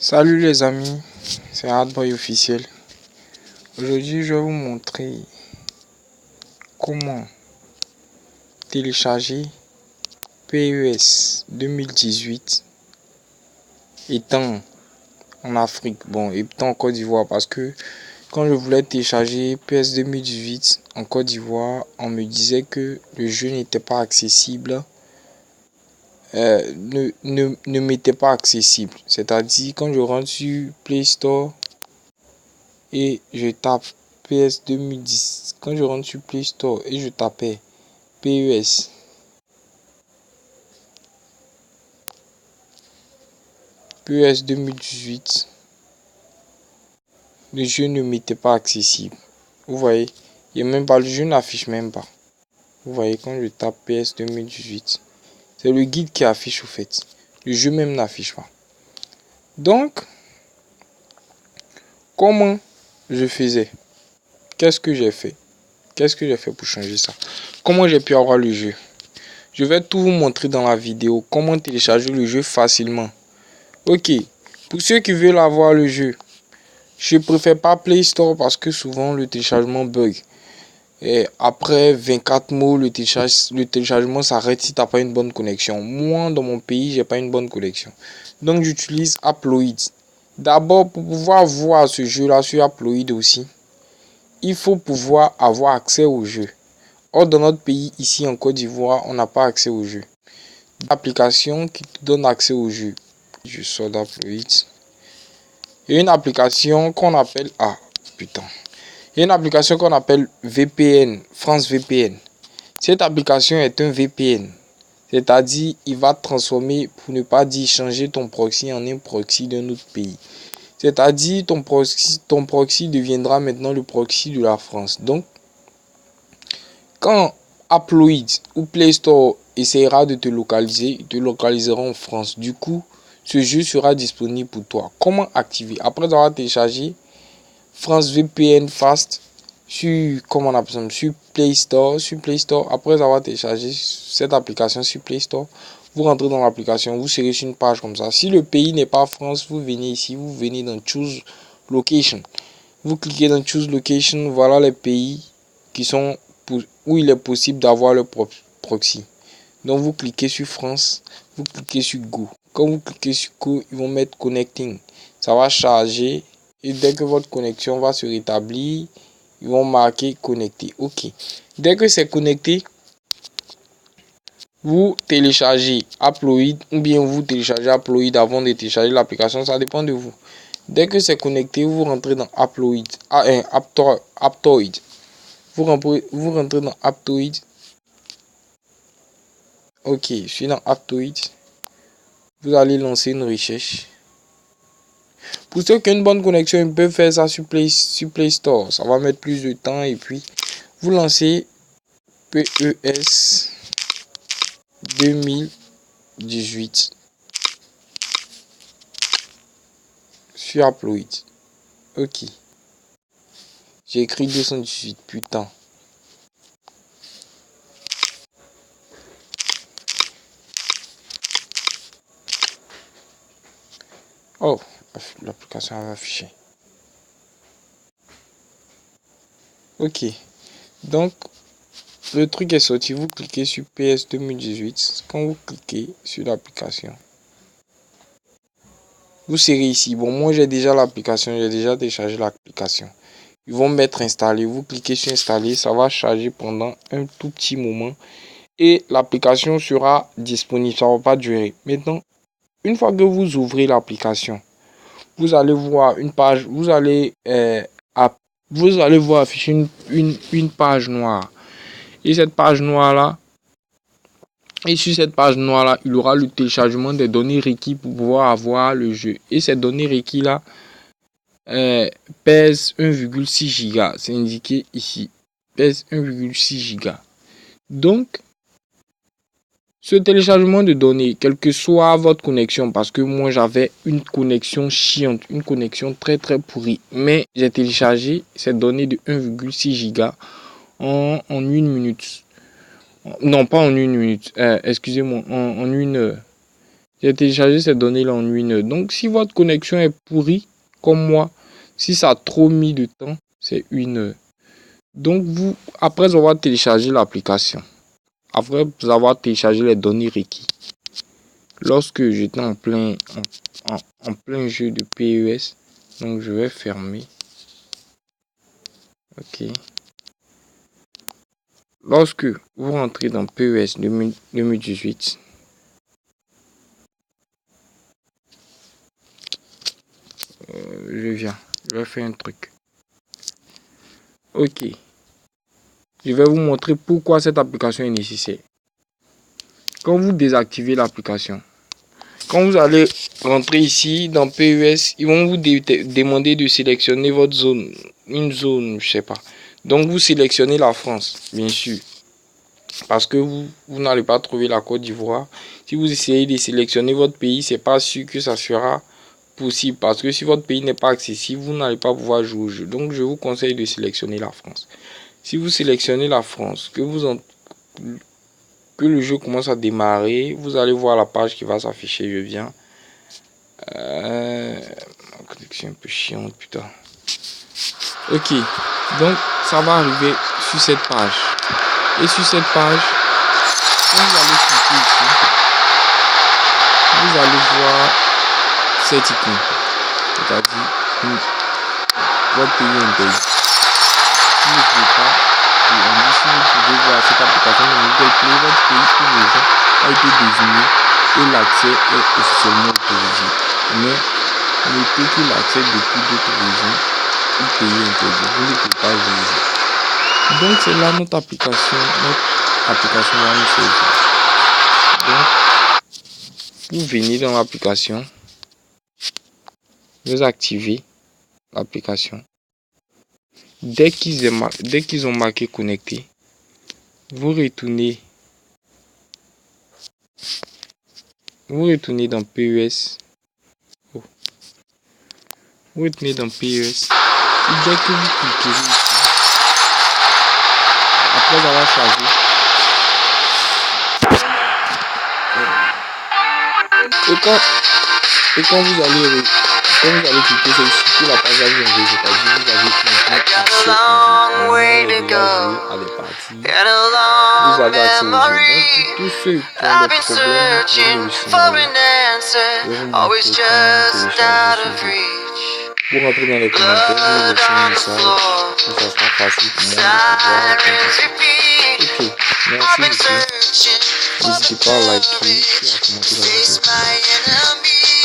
Salut les amis, c'est Hardboy officiel. Aujourd'hui, je vais vous montrer comment télécharger PES 2018 étant en Afrique, étant en Côte d'Ivoire, parce que quand je voulais télécharger PES 2018 en Côte d'Ivoire, on me disait que le jeu n'était pas accessible. Ne m'était pas accessible. C'est-à-dire quand je rentre sur Play Store et je tape PES 2010, quand je rentre sur Play Store et je tapais PES PES 2018, le jeu ne m'était pas accessible. Vous voyez, il y a même pas, le jeu n'affiche même pas. Vous voyez, quand je tape PES 2018, c'est le guide qui affiche au fait. Le jeu même n'affiche pas. Donc, comment je faisais? Qu'est-ce que j'ai fait? Qu'est-ce que j'ai fait pour changer ça? Comment j'ai pu avoir le jeu? Je vais tout vous montrer dans la vidéo. Comment télécharger le jeu facilement. Ok, pour ceux qui veulent avoir le jeu, je préfère pas Play Store parce que souvent le téléchargement bug. Et après 24 mots, le téléchargement s'arrête si tu n'as pas une bonne connexion. Moi, dans mon pays, j'ai pas une bonne connexion. Donc, j'utilise Upload. D'abord, pour pouvoir voir ce jeu-là sur Upload aussi, il faut pouvoir avoir accès au jeu. Or, dans notre pays, ici en Côte d'Ivoire, on n'a pas accès au jeu. L'application qui te donne accès au jeu. Je sors d'Upload. Il y a une application qu'on appelle... Ah, putain. Il y a une application qu'on appelle VPN, France VPN. Cette application est un VPN. C'est-à-dire, il va transformer, pour ne pas dire changer ton proxy en un proxy d'un autre pays. C'est-à-dire, ton proxy deviendra maintenant le proxy de la France. Donc, quand Upload ou Play Store essaiera de te localiser, ils te localiseront en France. Du coup, ce jeu sera disponible pour toi. Comment activer? Après avoir téléchargé France VPN Fast sur, comment on appelle ça, sur Play Store, après avoir téléchargé cette application sur Play Store, vous rentrez dans l'application, vous serez sur une page comme ça. Si le pays n'est pas France, vous venez ici, vous venez dans Choose Location. Vous cliquez dans Choose Location, voilà les pays qui sont où il est possible d'avoir le proxy. Donc vous cliquez sur France, vous cliquez sur Go. Quand vous cliquez sur Go, ils vont mettre Connecting. Ça va charger et dès que votre connexion va se rétablir, ils vont marquer connecté. Ok. Dès que c'est connecté, vous téléchargez Upload ou bien vous téléchargez Upload avant de télécharger l'application. Ça dépend de vous. Dès que c'est connecté, vous rentrez dans Upload. Aptoid. Vous rentrez dans Aptoid. Ok, je suis dans Aptoid. Vous allez lancer une recherche. Pour ceux qui ont une bonne connexion, ils peuvent faire ça sur Play Store. Ça va mettre plus de temps et puis vous lancez PES 2018 sur Upload. Ok. J'ai écrit 218, putain. Oh, l'application va afficher. Ok. Donc, le truc est sorti. Vous cliquez sur PS 2018. Quand vous cliquez sur l'application, vous serez ici. Bon, moi j'ai déjà l'application. J'ai déjà téléchargé l'application. Ils vont mettre installer. Vous cliquez sur installer. Ça va charger pendant un tout petit moment. Et l'application sera disponible. Ça ne va pas durer. Maintenant, une fois que vous ouvrez l'application, vous allez voir une page. Vous allez voir afficher une page noire. Et cette page noire là, et sur cette page noire là, il y aura le téléchargement des données requises pour pouvoir avoir le jeu. Et ces données requises là pèsent 1,6 Go. C'est indiqué ici. Pèse 1,6 Go. Donc, ce téléchargement de données, quelle que soit votre connexion, parce que moi j'avais une connexion chiante, une connexion très très pourrie, mais j'ai téléchargé cette donnée de 1,6 Go en une minute. Non, pas en une minute, excusez-moi, en une heure. J'ai téléchargé ces données-là en 1 heure. Donc, si votre connexion est pourrie, comme moi, si ça a trop mis de temps, c'est 1 heure. Donc, après avoir téléchargé l'application, après avoir téléchargé les données requises, lorsque j'étais en plein jeu de PES, donc je vais fermer. Ok. Lorsque vous rentrez dans PES 2018, je vais faire un truc. Ok. Je vais vous montrer pourquoi cette application est nécessaire. Quand vous désactivez l'application, quand vous allez rentrer ici dans PES, ils vont vous demander de sélectionner votre zone. Une zone, je sais pas. Donc vous sélectionnez la France, bien sûr. Parce que vous n'allez pas trouver la Côte d'Ivoire. Si vous essayez de sélectionner votre pays, c'est pas sûr que ça sera possible. Parce que si votre pays n'est pas accessible, vous n'allez pas pouvoir jouer au jeu. Donc je vous conseille de sélectionner la France. Si vous sélectionnez la France, que le jeu commence à démarrer, vous allez voir la page qui va s'afficher. Je viens. Ma connexion est un peu chiante, putain. Ok, donc ça va arriver sur cette page. Et sur cette page, quand vous allez cliquer ici, vous allez voir cette icône. C'est-à-dire votre pays interdit. Si vous ne pouvez pas, si vous pouvez voir cette application dans Google Play, votre pays ou région a été désigné et l'accès est officiellement autorisé. Mais notez que l'accès depuis d'autres régions ou pays interdits, vous ne pouvez pas jouer. Donc c'est là notre application va nous servir. Donc vous venez dans l'application, vous activez l'application. Dès qu'ils ont marqué connecté, vous retournez dans PES. Vous retournez dans PES. Et dès que vous cliquez ici, après avoir chargé, et quand vous allez cliquer, c'est ici que la page va vous enlever. C'est-à-dire vous avez maintenant accès au jeu. On est déjà joué à des parties. Vous avez accès au jeu. Donc tous ceux qui ont des problèmes, vous pouvez me signaler. Je vais vous montrer comment télécharger ce jeu. Vous rentrez dans les commentaires, vous me laissez un message. Et ça sera facile pour moi de pouvoir répondre. Ok, merci beaucoup. N'hésitez pas à liker et à commenter la vidéo.